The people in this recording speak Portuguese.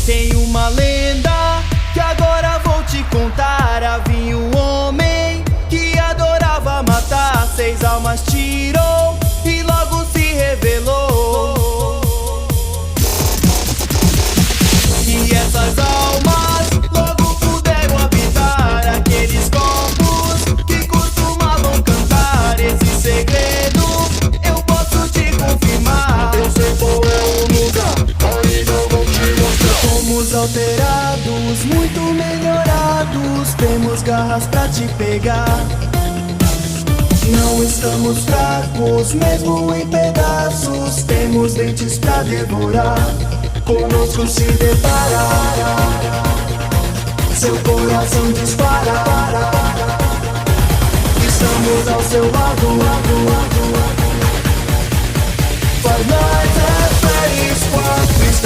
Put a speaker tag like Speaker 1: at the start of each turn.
Speaker 1: Tem uma lenda que agora vou te contar. Havia um homem que adorava matar. 6 almas tirou e logo se revelou que essas almas logo puderam habitar aqueles corpos que costumavam cantar. Esse segredo eu posso te confirmar. Eu sei qual é o lugar, ainda vou te mostrar. Fomos alterados, muito melhorados. Temos garras pra te pegar. Não estamos fracos, mesmo em pedaços. Temos dentes pra devorar. Conosco se deparar, seu coração dispara. Estamos ao seu lado. Five Nights at Freddy's Squad.